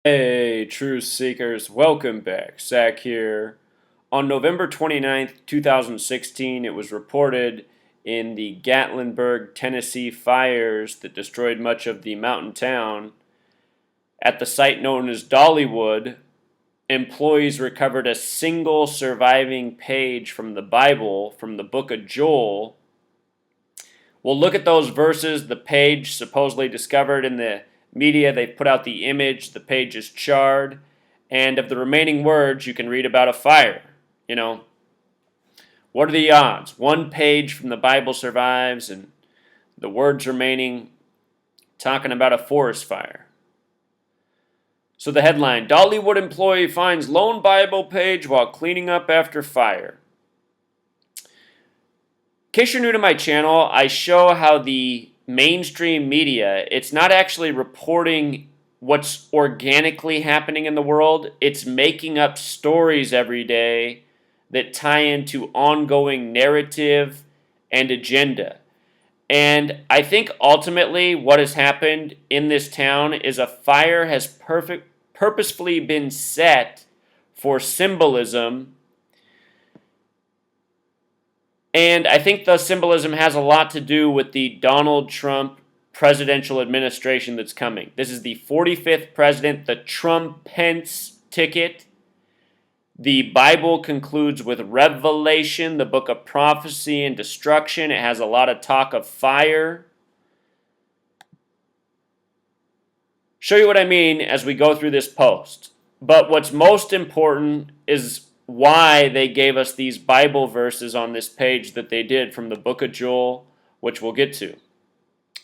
Hey, truth seekers, welcome back. Zach here. On November 29th, 2016, it was reported in the Gatlinburg, Tennessee fires that destroyed much of the mountain town. At the site known as Dollywood, employees recovered a single surviving page from the Bible, from the book of Joel. We'll look at those verses, the page supposedly discovered in the media. They've put out the image, the page is charred, and of the remaining words, you can read about a fire. You know, what are the odds? One page from the Bible survives, and the words remaining talking about a forest fire. So the headline, Dollywood employee finds lone Bible page while cleaning up after fire. In case you're new to my channel, I show how the mainstream media, it's not actually reporting what's organically happening in the world. It's making up stories every day that tie into ongoing narrative and agenda. And I think ultimately what has happened in this town is a fire has purposefully been set for symbolism. And I think the symbolism has a lot to do with the Donald Trump presidential administration that's coming. This is the 45th president, the Trump-Pence ticket. The Bible concludes with Revelation, the book of prophecy and destruction. It has a lot of talk of fire. Show you what I mean as we go through this post. But what's most important is why they gave us these Bible verses on this page that they did from the book of Joel, which we'll get to.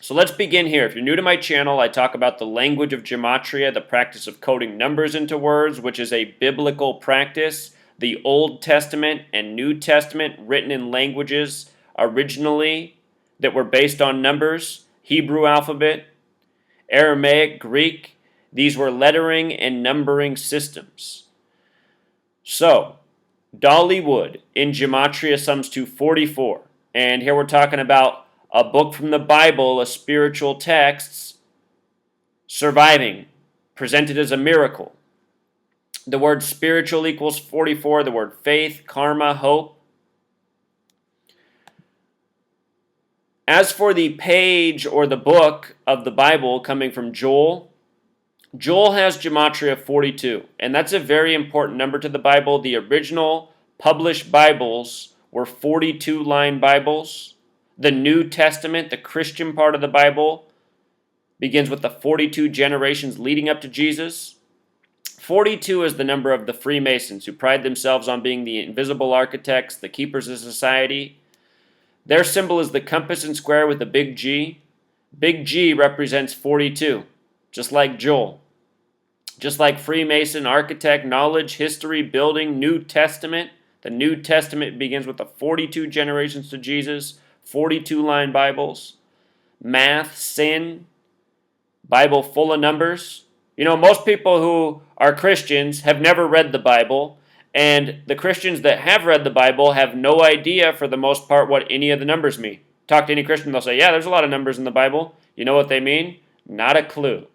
So let's begin here. If you're new to my channel, I talk about the language of gematria, the practice of coding numbers into words, which is a biblical practice. The Old Testament and New Testament written in languages originally that were based on numbers, Hebrew alphabet, Aramaic, Greek. These were lettering and numbering systems. So, Dollywood in gematria sums to 44. And here we're talking about a book from the Bible, a spiritual text, surviving, presented as a miracle. The word spiritual equals 44, the word faith, karma, hope. As for the page or the book of the Bible coming from Joel, Joel has gematria 42, and that's a very important number to the Bible. The original published Bibles were 42-line Bibles. The New Testament, the Christian part of the Bible, begins with the 42 generations leading up to Jesus. 42 is the number of the Freemasons, who pride themselves on being the invisible architects, the keepers of society. Their symbol is the compass and square with a big G. Big G represents 42, just like Joel. Just like Freemason, architect, knowledge, history, building, New Testament. The New Testament begins with the 42 generations to Jesus, 42-line Bibles. Math, sin, Bible full of numbers. You know, most people who are Christians have never read the Bible, and the Christians that have read the Bible have no idea, for the most part, what any of the numbers mean. Talk to any Christian, they'll say, yeah, there's a lot of numbers in the Bible. You know what they mean? Not a clue.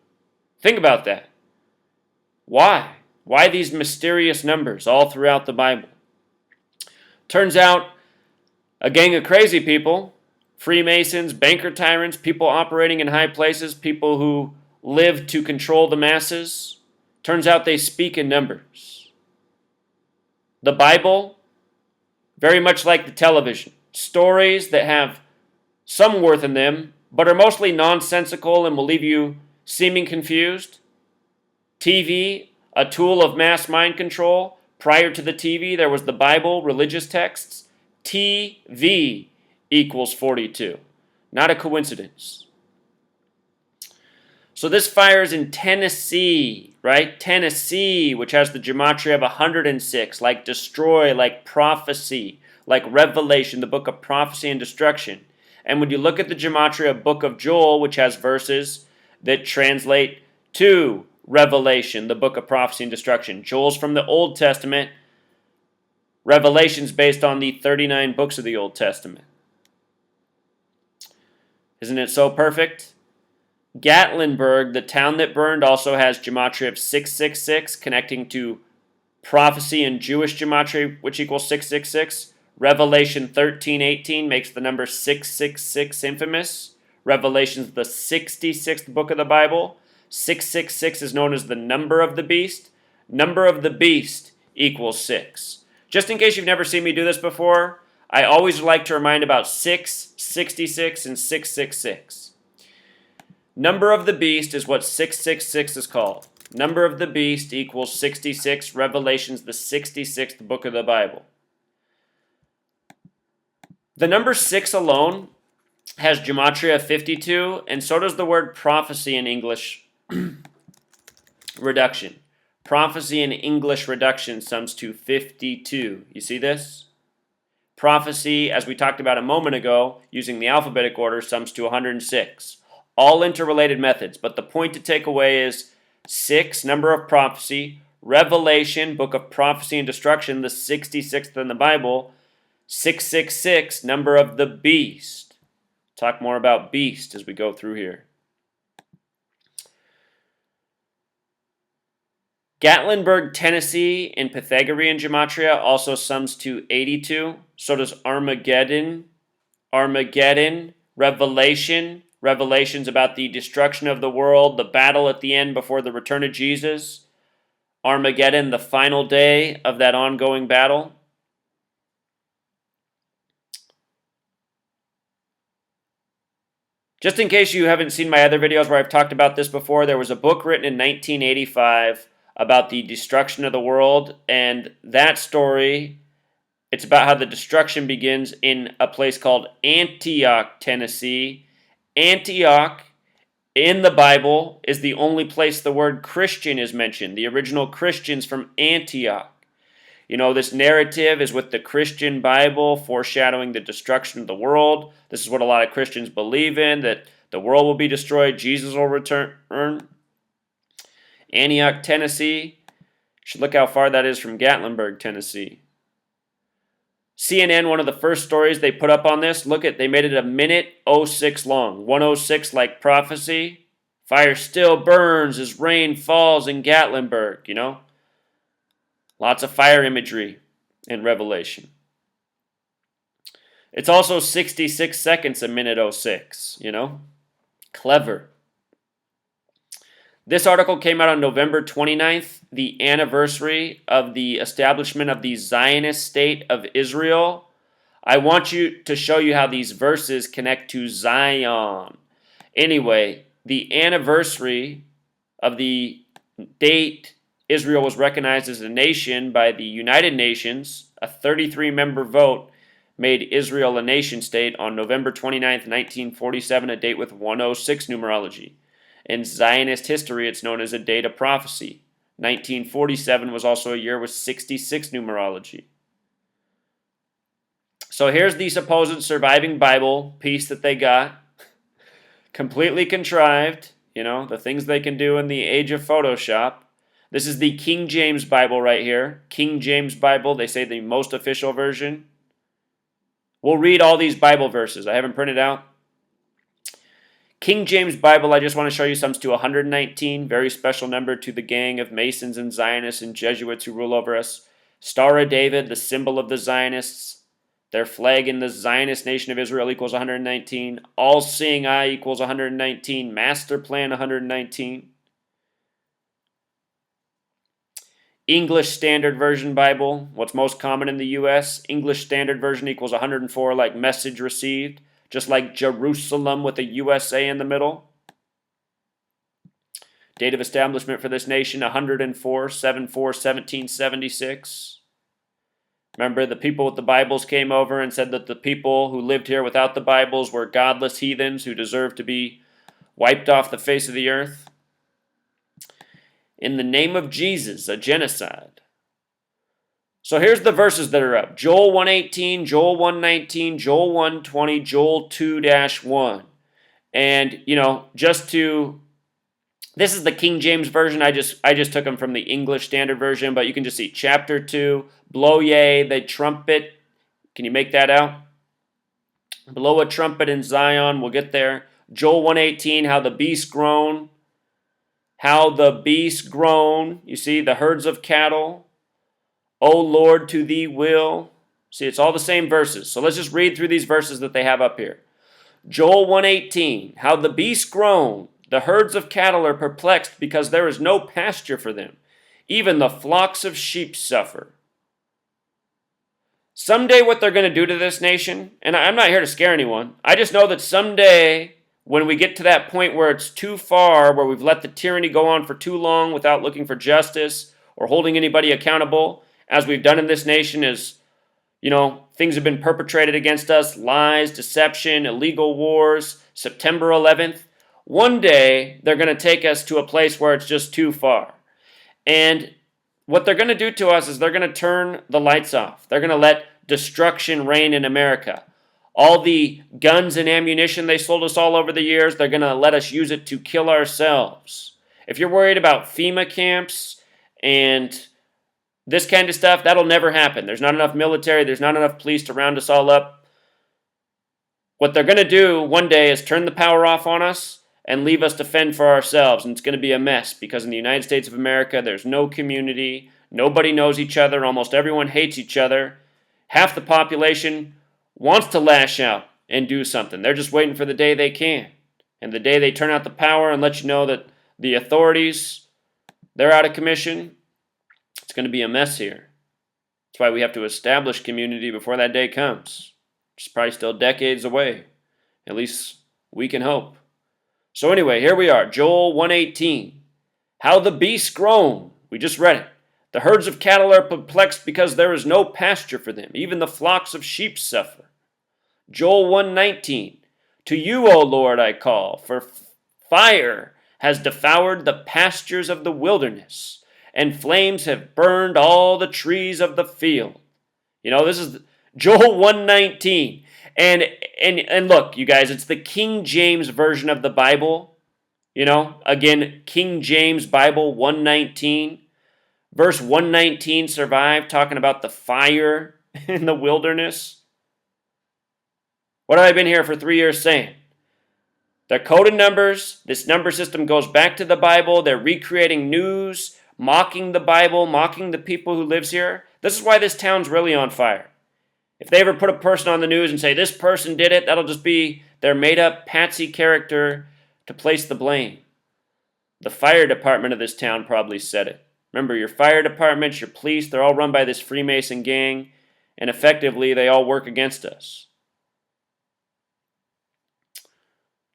Think about that. Why? Why these mysterious numbers all throughout the Bible? Turns out, a gang of crazy people, Freemasons, banker tyrants, people operating in high places, people who live to control the masses, turns out they speak in numbers. The Bible, very much like the television, stories that have some worth in them, but are mostly nonsensical and will leave you seeming confused. TV, a tool of mass mind control. Prior to the TV, there was the Bible, religious texts. TV equals 42. Not a coincidence. So this fire is in Tennessee, right? Tennessee, which has the gematria of 106, like destroy, like prophecy, like Revelation, the book of prophecy and destruction. And when you look at the gematria of book of Joel, which has verses that translate to Revelation, the book of prophecy and destruction. Joel's from the Old Testament. Revelation's based on the 39 books of the Old Testament. Isn't it so perfect? Gatlinburg, the town that burned, also has gematria of 666, connecting to prophecy and Jewish gematria, which equals 666. Revelation 13:18 makes the number 666 infamous. Revelation is the 66th book of the Bible. 666 is known as the number of the beast. Number of the beast equals 6. Just in case you've never seen me do this before, I always like to remind about 666 and 666. Number of the beast is what 666 is called. Number of the beast equals 66. Revelation's the 66th book of the Bible. The number 6 alone has gematria of 52, and so does the word prophecy in English reduction. Prophecy in English reduction sums to 52. You see this? Prophecy, as we talked about a moment ago, using the alphabetic order, sums to 106. All interrelated methods, but the point to take away is 6, number of prophecy, Revelation, book of prophecy and destruction, the 66th in the Bible, 666, number of the beast. Talk more about beast as we go through here. Gatlinburg, Tennessee, in Pythagorean gematria also sums to 82. So does Armageddon. Armageddon, Revelation. Revelation's about the destruction of the world, the battle at the end before the return of Jesus. Armageddon, the final day of that ongoing battle. Just in case you haven't seen my other videos where I've talked about this before, there was a book written in 1985 about the destruction of the world, and that story, it's about how the destruction begins in a place called Antioch, Tennessee. Antioch, in the Bible, is the only place the word Christian is mentioned, the original Christians from Antioch. You know, this narrative is with the Christian Bible foreshadowing the destruction of the world. This is what a lot of Christians believe in, that the world will be destroyed, Jesus will return. Antioch, Tennessee. Should look how far that is from Gatlinburg, Tennessee. CNN, one of the first stories they put up on this, look at, they made it a minute 06 long. 106 like prophecy. Fire still burns as rain falls in Gatlinburg, you know. Lots of fire imagery in Revelation. It's also 66 seconds a minute 06, you know. Clever. This article came out on November 29th, the anniversary of the establishment of the Zionist state of Israel. I want to show you how these verses connect to Zion. Anyway, the anniversary of the date Israel was recognized as a nation by the United Nations, a 33-member vote made Israel a nation state on November 29th, 1947, a date with 106 numerology. In Zionist history, it's known as a date of prophecy. 1947 was also a year with 66 numerology. So here's the supposed surviving Bible piece that they got. Completely contrived, you know, the things they can do in the age of Photoshop. This is the King James Bible right here. King James Bible, they say the most official version. We'll read all these Bible verses. I haven't printed out. King James Bible, I just want to show you sums to 119, very special number to the gang of Masons and Zionists and Jesuits who rule over us. Star of David, the symbol of the Zionists. Their flag in the Zionist nation of Israel equals 119. All-seeing eye equals 119. Master plan 119. English Standard Version Bible, what's most common in the U.S. English Standard Version equals 104, like message received. Just like Jerusalem with a USA in the middle. Date of establishment for this nation, 104/7/4/1776. Remember, the people with the Bibles came over and said that the people who lived here without the Bibles were godless heathens who deserved to be wiped off the face of the earth. In the name of Jesus, a genocide. So here's the verses that are up. Joel 1:18, Joel 1:19, Joel 1:20, Joel 2-1. And, you know, this is the King James Version. I just took them from the English Standard Version, but you can just see chapter 2, blow ye the trumpet. Can you make that out? Blow a trumpet in Zion. We'll get there. Joel 1:18, how the beast groan. How the beast groan. You see, the herds of cattle. O Lord, to thee will. See, it's all the same verses. So let's just read through these verses that they have up here. Joel 1:18, how the beasts groan, the herds of cattle are perplexed because there is no pasture for them. Even the flocks of sheep suffer. Someday what they're going to do to this nation, and I'm not here to scare anyone, I just know that someday when we get to that point where it's too far, where we've let the tyranny go on for too long without looking for justice or holding anybody accountable, as we've done in this nation is, things have been perpetrated against us, lies, deception, illegal wars, September 11th. One day, they're going to take us to a place where it's just too far. And what they're going to do to us is they're going to turn the lights off. They're going to let destruction reign in America. All the guns and ammunition they sold us all over the years, they're going to let us use it to kill ourselves. If you're worried about FEMA camps and this kind of stuff, that'll never happen. There's not enough military, there's not enough police to round us all up. What they're going to do one day is turn the power off on us and leave us to fend for ourselves. And it's going to be a mess because in the United States of America, there's no community. Nobody knows each other. Almost everyone hates each other. Half the population wants to lash out and do something. They're just waiting for the day they can. And the day they turn out the power and let you know that the authorities, they're out of commission, it's going to be a mess here. That's why we have to establish community before that day comes. It's probably still decades away. At least we can hope. So anyway, here we are, Joel 1:18. How the beasts groan. We just read it. The herds of cattle are perplexed because there is no pasture for them. Even the flocks of sheep suffer. Joel 1:19. To you, O Lord, I call, for fire has devoured the pastures of the wilderness, and flames have burned all the trees of the field. This is Joel 1:19. And look, you guys, it's the King James version of the Bible. Again, King James Bible 1:19. Verse 119 survived, talking about the fire in the wilderness. What have I been here for 3 years saying? They're coded numbers. This number system goes back to the Bible. They're recreating news, mocking the Bible, mocking the people who lives here. This is why this town's really on fire. If they ever put a person on the news and say, this person did it, that'll just be their made-up patsy character to place the blame. The fire department of this town probably said it. Remember, your fire departments, your police, they're all run by this Freemason gang, and effectively, they all work against us.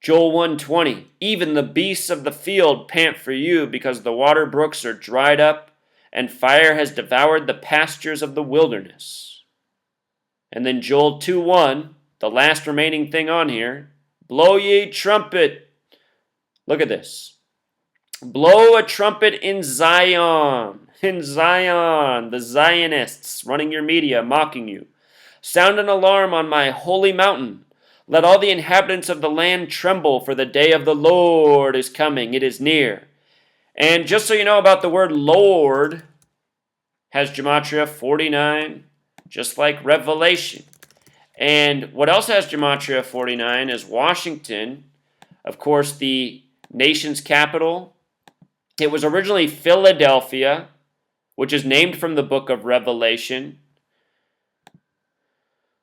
Joel 1:20, even the beasts of the field pant for you because the water brooks are dried up, and fire has devoured the pastures of the wilderness. And then Joel 2:1, the last remaining thing on here, blow ye trumpet. Look at this. Blow a trumpet in Zion. In Zion, the Zionists running your media, mocking you. Sound an alarm on my holy mountain. Let all the inhabitants of the land tremble, for the day of the Lord is coming. It is near. And just so you know about the word Lord, has Gematria 49, just like Revelation. And what else has Gematria 49 is Washington, of course, the nation's capital. It was originally Philadelphia, which is named from the book of Revelation.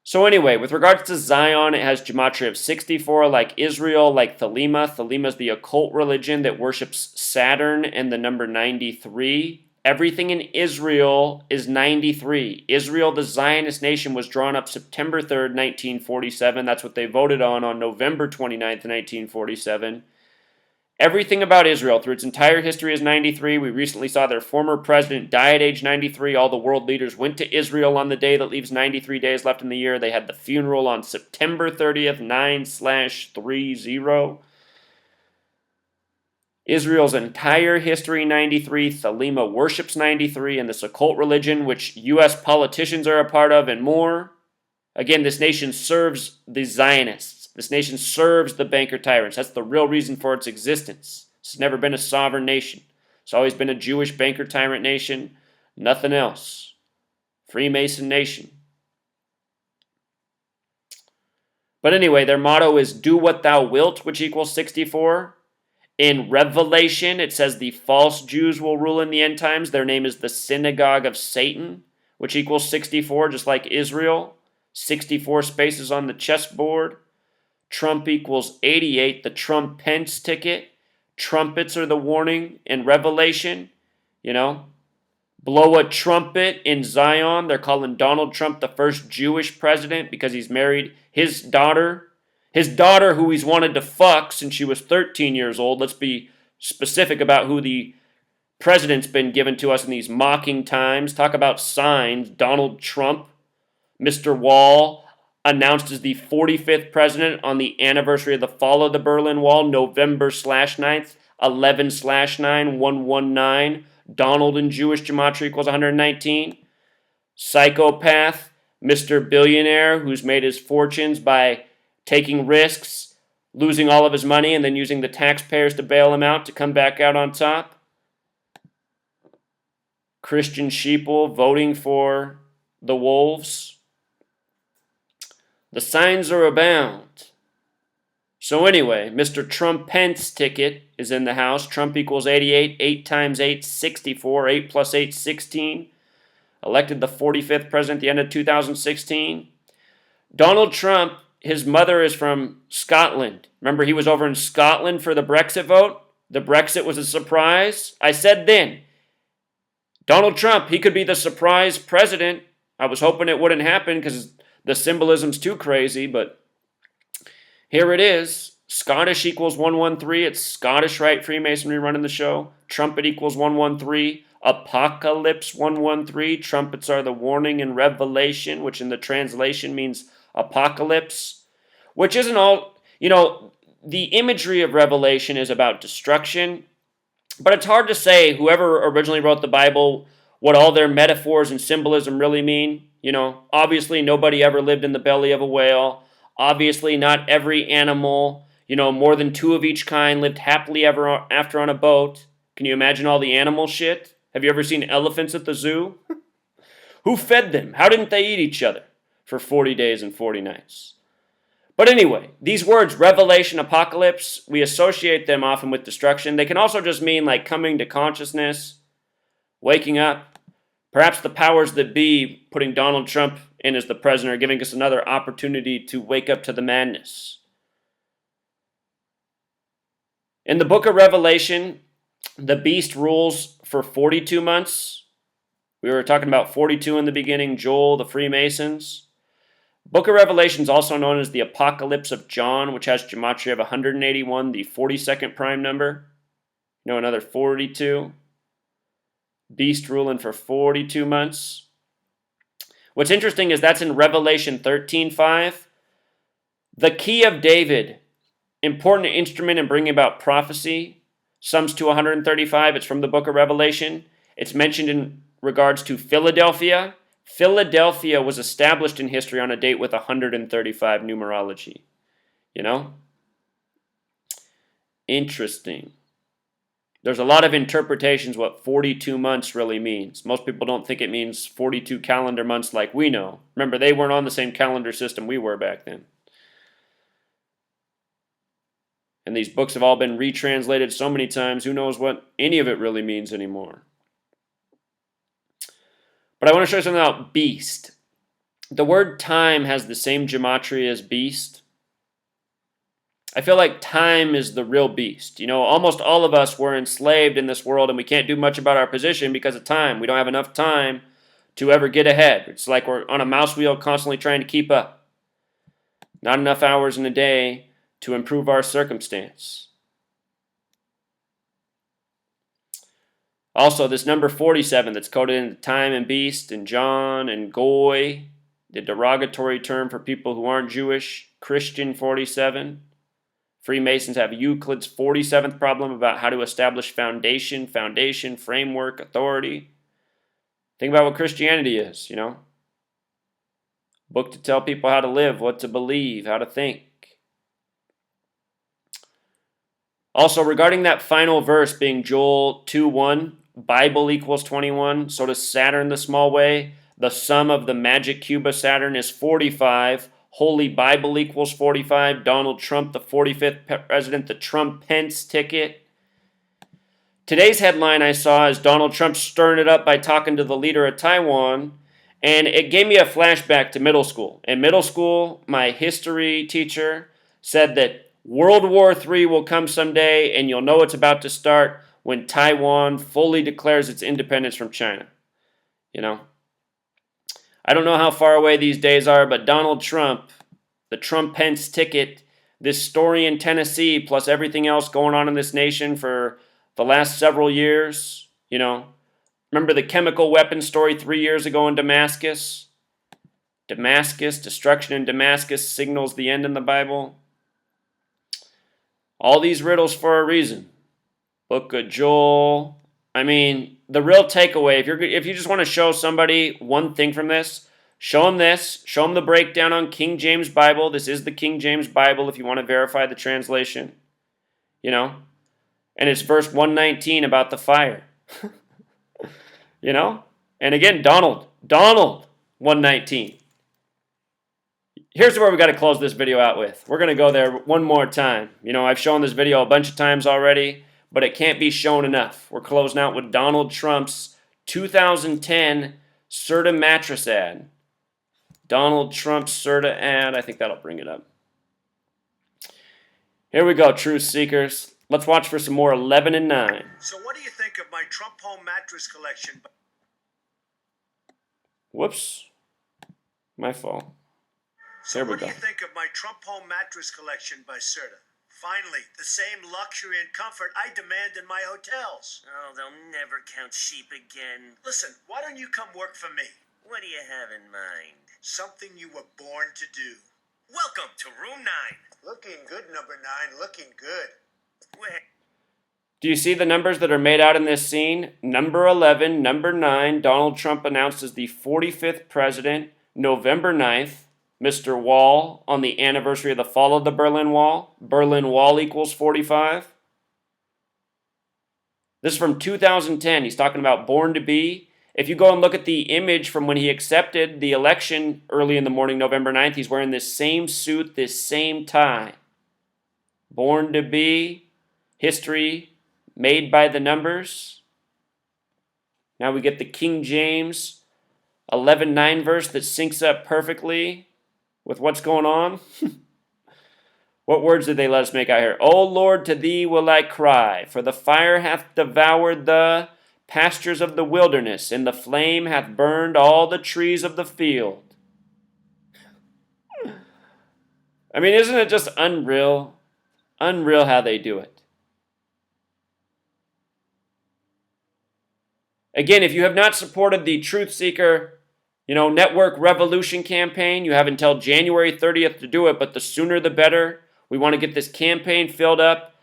So anyway, with regards to Zion, it has Gematria of 64, like Israel, like Thelema. Thelema is the occult religion that worships Saturn and the number 93. Everything in Israel is 93. Israel, the Zionist nation, was drawn up September 3rd, 1947. That's what they voted on November 29th, 1947. Everything about Israel through its entire history is 93. We recently saw their former president die at age 93. All the world leaders went to Israel on the day that leaves 93 days left in the year. They had the funeral on September 30th, 9/30. Israel's entire history, 93. Thelema worships 93 and this occult religion, which U.S. politicians are a part of, and more. Again, this nation serves the Zionists. This nation serves the banker tyrants. That's the real reason for its existence. It's never been a sovereign nation. It's always been a Jewish banker tyrant nation. Nothing else. Freemason nation. But anyway, their motto is do what thou wilt, which equals 64. In Revelation, it says the false Jews will rule in the end times. Their name is the synagogue of Satan, which equals 64, just like Israel. 64 spaces on the chessboard. Trump equals 88, the Trump-Pence ticket. Trumpets are the warning in Revelation. Blow a trumpet in Zion. They're calling Donald Trump the first Jewish president because he's married his daughter. His daughter, who he's wanted to fuck since she was 13 years old. Let's be specific about who the president's been given to us in these mocking times. Talk about signs. Donald Trump, Mr. Wall, announced as the 45th president on the anniversary of the fall of the Berlin Wall, November/9th, 11/9/119. Donald in Jewish gematria equals 119. Psychopath, Mr. Billionaire, who's made his fortunes by taking risks, losing all of his money, and then using the taxpayers to bail him out to come back out on top. Christian sheeple voting for the wolves. The signs are abound. So anyway, Mr. Trump-Pence ticket is in the house. Trump equals 88. 8 times 8, 64. 8 plus 8, 16. Elected the 45th president at the end of 2016. Donald Trump, his mother is from Scotland. Remember, he was over in Scotland for the Brexit vote? The Brexit was a surprise. I said then, Donald Trump, he could be the surprise president. I was hoping it wouldn't happen because the symbolism's too crazy, but here it is. Scottish equals 113. It's Scottish Rite Freemasonry running the show. Trumpet equals 113. Apocalypse 113. Trumpets are the warning in Revelation, which in the translation means apocalypse, which isn't all, the imagery of Revelation is about destruction, but it's hard to say whoever originally wrote the Bible, what all their metaphors and symbolism really mean. Obviously nobody ever lived in the belly of a whale. Obviously not every animal, more than 2 of each kind lived happily ever after on a boat. Can you imagine all the animal shit? Have you ever seen elephants at the zoo? Who fed them? How didn't they eat each other for 40 days and 40 nights? But anyway, these words, revelation, apocalypse, we associate them often with destruction. They can also just mean like coming to consciousness, waking up. Perhaps the powers that be putting Donald Trump in as the president are giving us another opportunity to wake up to the madness. In the book of Revelation, the beast rules for 42 months. We were talking about 42 in the beginning, Joel, the Freemasons. Book of Revelation is also known as the Apocalypse of John, which has gematria of 181, the 42nd prime number. Another 42. Beast ruling for 42 months. What's interesting is that's in Revelation 13:5. The key of David, important instrument in bringing about prophecy, sums to 135. It's from the book of Revelation. It's mentioned in regards to Philadelphia. Philadelphia was established in history on a date with 135 numerology. Interesting. There's a lot of interpretations what 42 months really means. Most people don't think it means 42 calendar months like we know. Remember, they weren't on the same calendar system we were back then. And these books have all been retranslated so many times, who knows what any of it really means anymore. But I want to show you something about beast. The word time has the same gematria as beast. I feel like time is the real beast. Almost all of us were enslaved in this world and we can't do much about our position because of time. We don't have enough time to ever get ahead. It's like we're on a mouse wheel constantly trying to keep up. Not enough hours in a day to improve our circumstance. Also, this number 47 that's coded into time and beast and John and Goy, the derogatory term for people who aren't Jewish, Christian 47. Freemasons have Euclid's 47th problem about how to establish foundation, framework, authority. Think about what Christianity is, Book to tell people how to live, what to believe, how to think. Also, regarding that final verse being Joel 2:1, Bible equals 21, so does Saturn the small way. The sum of the magic cube of Saturn is 45. Holy Bible equals 45. Donald Trump, the 45th president, the Trump-Pence ticket. Today's headline I saw is Donald Trump stirring it up by talking to the leader of Taiwan, and it gave me a flashback to middle school. In middle school, my history teacher said that World War III will come someday, and you'll know it's about to start when Taiwan fully declares its independence from China. You know, I don't know how far away these days are, but Donald Trump, the Trump-Pence ticket, this story in Tennessee, plus everything else going on in this nation for the last several years, you know. Remember the chemical weapons story 3 years ago in Damascus? Damascus, destruction in Damascus signals the end in the Bible. All these riddles for a reason. Book of Joel. I mean, the real takeaway, if you just want to show somebody one thing from this, show them this. Show them the breakdown on King James Bible. This is the King James Bible if you want to verify the translation. You know? And it's verse 119 about the fire. You know? And again, Donald, 119. Here's where we got to close this video out with. We're going to go there one more time. You know, I've shown this video a bunch of times already, but it can't be shown enough. We're closing out with Donald Trump's 2010 Serta mattress ad. Donald Trump Serta ad. I think that'll bring it up. Here we go, truth seekers. Let's watch for some more 11 and 9. So what do you think of my Trump home mattress collection? Whoops. My fault. So there we what go. do you think of my Trump home mattress collection by Serta? Finally, the same luxury and comfort I demand in my hotels. Oh, they'll never count sheep again. Listen, why don't you come work for me? What do you have in mind? Something you were born to do. Welcome to room 9. Looking good, number 9. Looking good. Where? Do you see the numbers that are made out in this scene? Number 11, number 9, Donald Trump announced as the 45th president, November 9th. Mr. Wall, on the anniversary of the fall of the Berlin Wall. Berlin Wall equals 45. This is from 2010. He's talking about born to be. If you go and look at the image from when he accepted the election early in the morning, November 9th, he's wearing this same suit, this same tie. Born to be. History made by the numbers. Now we get the King James 11:9 verse that syncs up perfectly with what's going on. What words did they let us make out here? O Lord, to thee will I cry, for the fire hath devoured the pastures of the wilderness, and the flame hath burned all the trees of the field. I mean, isn't it just unreal? Unreal how they do it. Again, if you have not supported the Truth Seeker, Network Revolution campaign, you have until January 30th to do it, but the sooner the better. We want to get this campaign filled up,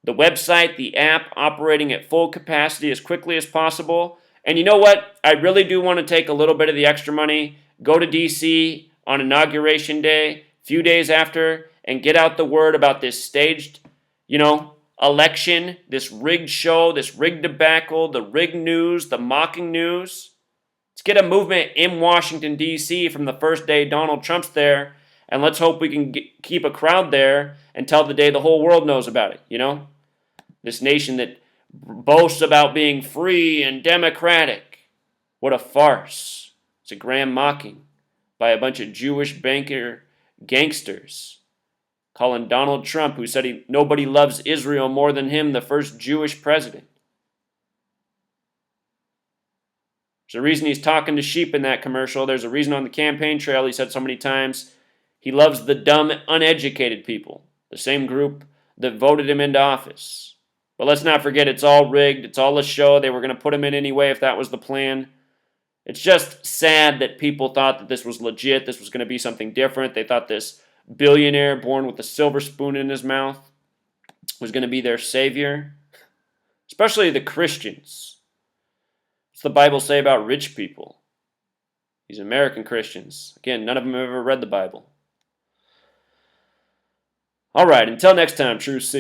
the website, the app operating at full capacity as quickly as possible. And you know what? I really do want to take a little bit of the extra money, go to D.C. on Inauguration Day, a few days after, and get out the word about this staged, election, this rigged show, this rigged debacle, the rigged news, the mocking news. Let's get a movement in Washington, D.C. from the first day Donald Trump's there, and let's hope we can keep a crowd there until the day the whole world knows about it, This nation that boasts about being free and democratic. What a farce. It's a grand mocking by a bunch of Jewish banker gangsters, calling Donald Trump, who said nobody loves Israel more than him, the first Jewish president. There's a reason he's talking to sheep in that commercial. There's a reason on the campaign trail he said so many times he loves the dumb, uneducated people, the same group that voted him into office. But let's not forget, it's all rigged. It's all a show. They were going to put him in anyway if that was the plan. It's just sad that people thought that this was legit. This was going to be something different. They thought this billionaire born with a silver spoon in his mouth was going to be their savior, especially the Christians. What's the Bible say about rich people? These American Christians. Again, none of them have ever read the Bible. All right, until next time, True Seekers.